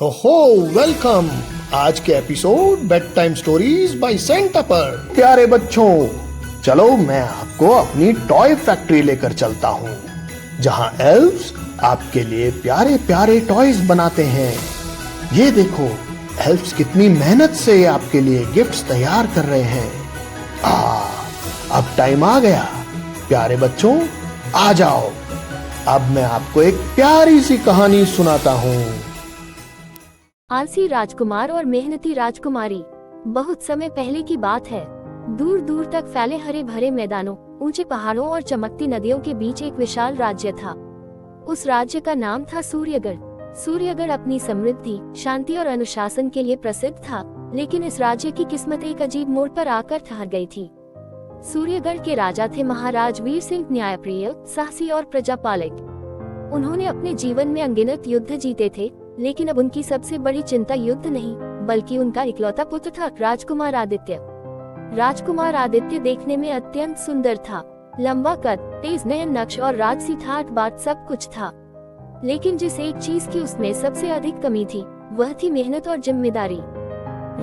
ओहो वेलकम। आज के episode bed time stories bye Santa पर। प्यारे बच्चों, चलो मैं आपको अपनी टॉय फैक्ट्री लेकर चलता हूँ, जहाँ एल्व्स आपके लिए प्यारे प्यारे टॉयज बनाते हैं। ये देखो, एल्व्स कितनी मेहनत से आपके लिए गिफ्ट्स तैयार कर रहे हैं। अब टाइम आ गया। प्यारे बच्चों, आ जाओ। अब मैं आपको एक प्यारी सी कहानी सुनाता हूँ। आलसी राजकुमार और मेहनती राजकुमारी। बहुत समय पहले की बात है। दूर दूर तक फैले हरे भरे मैदानों, ऊंचे पहाड़ों और चमकती नदियों के बीच एक विशाल राज्य था। उस राज्य का नाम था सूर्यगढ़। सूर्यगढ़ अपनी समृद्धि, शांति और अनुशासन के लिए प्रसिद्ध था, लेकिन इस राज्य की किस्मत एक अजीब मोड़ पर आकर ठहर गई थी। सूर्यगढ़ के राजा थे महाराज वीर सिंह, न्यायप्रिय, साहसी और प्रजापालक। उन्होंने अपने जीवन में अनगिनत युद्ध जीते थे, लेकिन अब उनकी सबसे बड़ी चिंता युद्ध नहीं, बल्कि उनका इकलौता पुत्र था, राजकुमार आदित्य। राजकुमार आदित्य देखने में अत्यंत सुंदर था। लंबा कद, तेज नयन नक्श और राजसी ठाठ बाट सब कुछ था। लेकिन जिस एक चीज की उसमें सबसे अधिक कमी थी, वह थी मेहनत और जिम्मेदारी।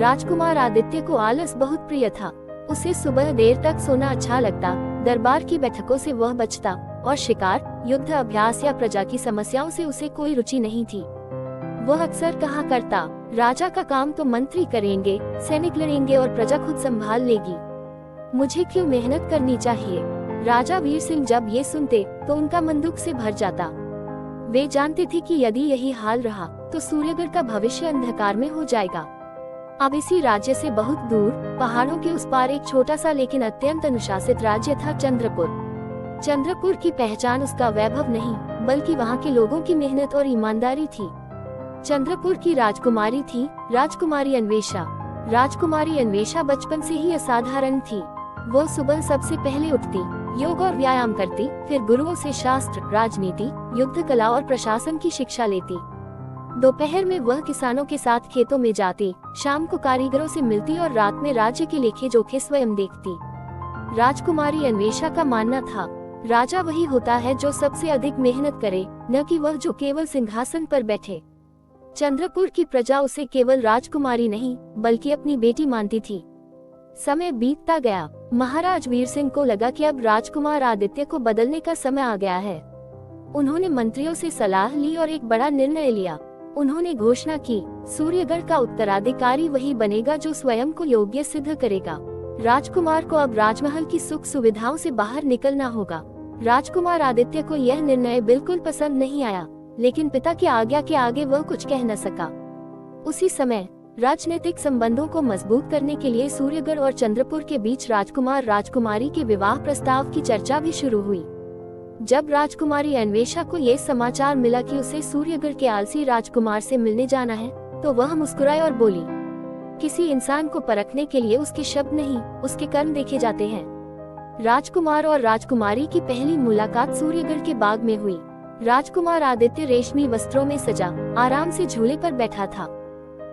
राजकुमार आदित्य को आलस बहुत प्रिय था। उसे सुबह देर तक सोना अच्छा लगता, दरबार की बैठकों से वह बचता, और शिकार, युद्ध अभ्यास या प्रजा की समस्याओं से उसे कोई रुचि नहीं थी। वह अक्सर कहा करता, राजा का काम तो मंत्री करेंगे, सैनिक लड़ेंगे और प्रजा खुद संभाल लेगी। मुझे क्यों मेहनत करनी चाहिए? राजा वीर सिंह जब ये सुनते तो उनका मन दुख से भर जाता। वे जानते थे कि यदि यही हाल रहा तो सूर्यगढ़ का भविष्य अंधकार में हो जाएगा। अब इसी राज्य से बहुत दूर, पहाड़ों के उस पार एक छोटा सा लेकिन अत्यंत अनुशासित राज्य था, चंद्रपुर। चंद्रपुर की पहचान उसका वैभव नहीं, बल्कि वहाँ के लोगों की मेहनत और ईमानदारी थी। चंद्रपुर की राजकुमारी थी राजकुमारी अन्वेषा। राजकुमारी अन्वेषा बचपन से ही असाधारण थी। वो सुबह सबसे पहले उठती, योग और व्यायाम करती, फिर गुरुओं से शास्त्र, राजनीति, युद्ध कला और प्रशासन की शिक्षा लेती। दोपहर में वह किसानों के साथ खेतों में जाती, शाम को कारीगरों से मिलती और रात में राज्य के लेखे जोखे स्वयं देखती। राजकुमारी अन्वेषा का मानना था, राजा वही होता है जो सबसे अधिक मेहनत करे, न कि वह जो केवल सिंहासन पर बैठे। चंद्रपुर की प्रजा उसे केवल राजकुमारी नहीं, बल्कि अपनी बेटी मानती थी। समय बीतता गया। महाराज वीर सिंह को लगा कि अब राजकुमार आदित्य को बदलने का समय आ गया है। उन्होंने मंत्रियों से सलाह ली और एक बड़ा निर्णय लिया। उन्होंने घोषणा की, सूर्यगढ़ का उत्तराधिकारी वही बनेगा जो स्वयं को योग्य सिद्ध करेगा। राजकुमार को अब राजमहल की सुख सुविधाओं से बाहर निकलना होगा। राजकुमार आदित्य को यह निर्णय बिल्कुल पसंद नहीं आया, लेकिन पिता की आज्ञा के आगे वह कुछ कह न सका। उसी समय राजनीतिक संबंधों को मजबूत करने के लिए सूर्यगढ़ और चंद्रपुर के बीच राजकुमार राजकुमारी के विवाह प्रस्ताव की चर्चा भी शुरू हुई। जब राजकुमारी अन्वेषा को यह समाचार मिला कि उसे सूर्यगढ़ के आलसी राजकुमार से मिलने जाना है, तो वह मुस्कुराई और बोली, किसी इंसान को परखने के लिए उसके शब्द नहीं, उसके कर्म देखे जाते हैं। राजकुमार और राजकुमारी की पहली मुलाकात सूर्यगढ़ के बाग में हुई। राजकुमार आदित्य रेशमी वस्त्रों में सजा, आराम से झूले पर बैठा था।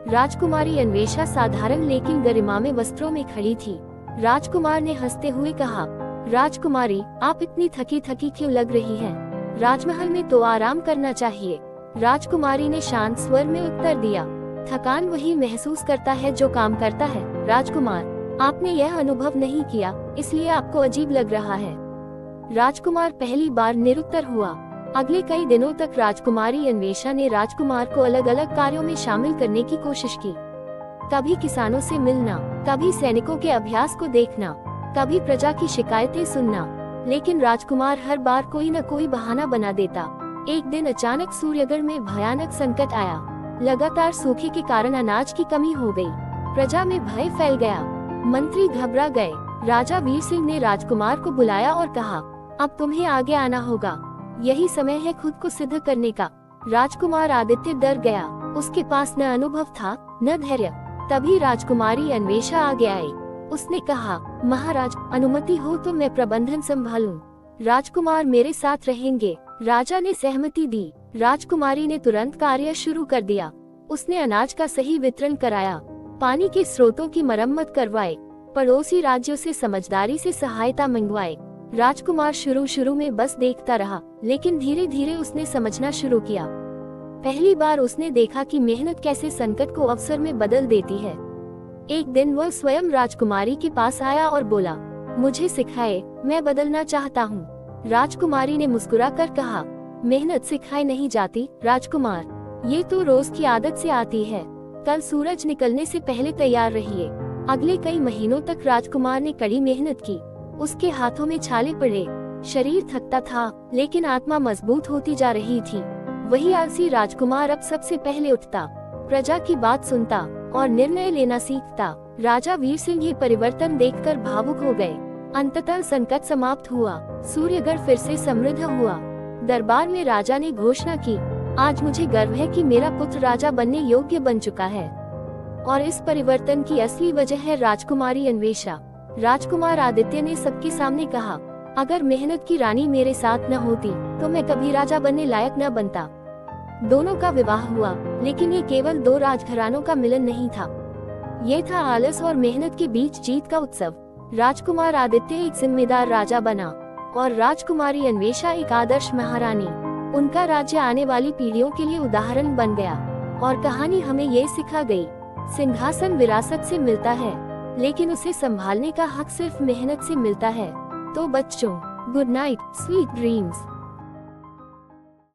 राजकुमारी अन्वेषा साधारण लेकिन गरिमामय वस्त्रों में खड़ी थी। राजकुमार ने हंसते हुए कहा, राजकुमारी, आप इतनी थकी थकी क्यों लग रही हैं? राजमहल में तो आराम करना चाहिए। राजकुमारी ने शांत स्वर में उत्तर दिया, थकान वही महसूस करता है जो काम करता है। राजकुमार, आपने यह अनुभव नहीं किया, इसलिए आपको अजीब लग रहा है। राजकुमार पहली बार निरुत्तर हुआ। अगले कई दिनों तक राजकुमारी अन्वेषा ने राजकुमार को अलग अलग कार्यों में शामिल करने की कोशिश की। कभी किसानों से मिलना, कभी सैनिकों के अभ्यास को देखना, कभी प्रजा की शिकायतें सुनना, लेकिन राजकुमार हर बार कोई न कोई बहाना बना देता। एक दिन अचानक सूर्यगढ़ में भयानक संकट आया। लगातार सूखे के कारण अनाज की कमी हो गई। प्रजा में भय फैल गया। मंत्री घबरा गए। राजा वीर सिंह ने राजकुमार को बुलाया और कहा, अब तुम्हें आगे आना होगा। यही समय है खुद को सिद्ध करने का। राजकुमार आदित्य डर गया। उसके पास न अनुभव था, न धैर्य। तभी राजकुमारी अन्वेषा आगे आई। उसने कहा, महाराज, अनुमति हो तो मैं प्रबंधन संभालूं। राजकुमार मेरे साथ रहेंगे। राजा ने सहमति दी। राजकुमारी ने तुरंत कार्य शुरू कर दिया। उसने अनाज का सही वितरण कराया, पानी के स्रोतों की मरम्मत करवाए, पड़ोसी राज्यों से समझदारी से सहायता मंगवाए। राजकुमार शुरू में बस देखता रहा, लेकिन धीरे धीरे उसने समझना शुरू किया। पहली बार उसने देखा कि मेहनत कैसे संकट को अवसर में बदल देती है। एक दिन वह स्वयं राजकुमारी के पास आया और बोला, मुझे सिखाए, मैं बदलना चाहता हूँ। राजकुमारी ने मुस्कुराकर कहा, मेहनत सिखाई नहीं जाती राजकुमार, ये तो रोज की आदत से आती है। कल सूरज निकलने से पहले तैयार रहिए। अगले कई महीनों तक राजकुमार ने कड़ी मेहनत की। उसके हाथों में छाले पड़े, शरीर थकता था, लेकिन आत्मा मजबूत होती जा रही थी। वही आलसी राजकुमार अब सबसे पहले उठता, प्रजा की बात सुनता और निर्णय लेना सीखता। राजा वीर सिंह ये परिवर्तन देखकर भावुक हो गए। अंततः संकट समाप्त हुआ, सूर्यगढ़ फिर से समृद्ध हुआ। दरबार में राजा ने घोषणा की, आज मुझे गर्व है कि मेरा पुत्र राजा बनने योग्य बन चुका है। और इस परिवर्तन की असली वजह है राजकुमारी अन्वेषा। राजकुमार आदित्य ने सबके सामने कहा, अगर मेहनत की रानी मेरे साथ न होती तो मैं कभी राजा बनने लायक न बनता। दोनों का विवाह हुआ, लेकिन ये केवल दो राजघरानों का मिलन नहीं था। ये था आलस और मेहनत के बीच जीत का उत्सव। राजकुमार आदित्य एक जिम्मेदार राजा बना और राजकुमारी अन्वेषा एक आदर्श महारानी। उनका राज्य आने वाली पीढ़ियों के लिए उदाहरण बन गया। और कहानी हमें ये सिखा गई, सिंहासन विरासत से मिलता है, लेकिन उसे संभालने का हक सिर्फ मेहनत से मिलता है। तो बच्चों, गुड नाइट, स्वीट ड्रीम्स।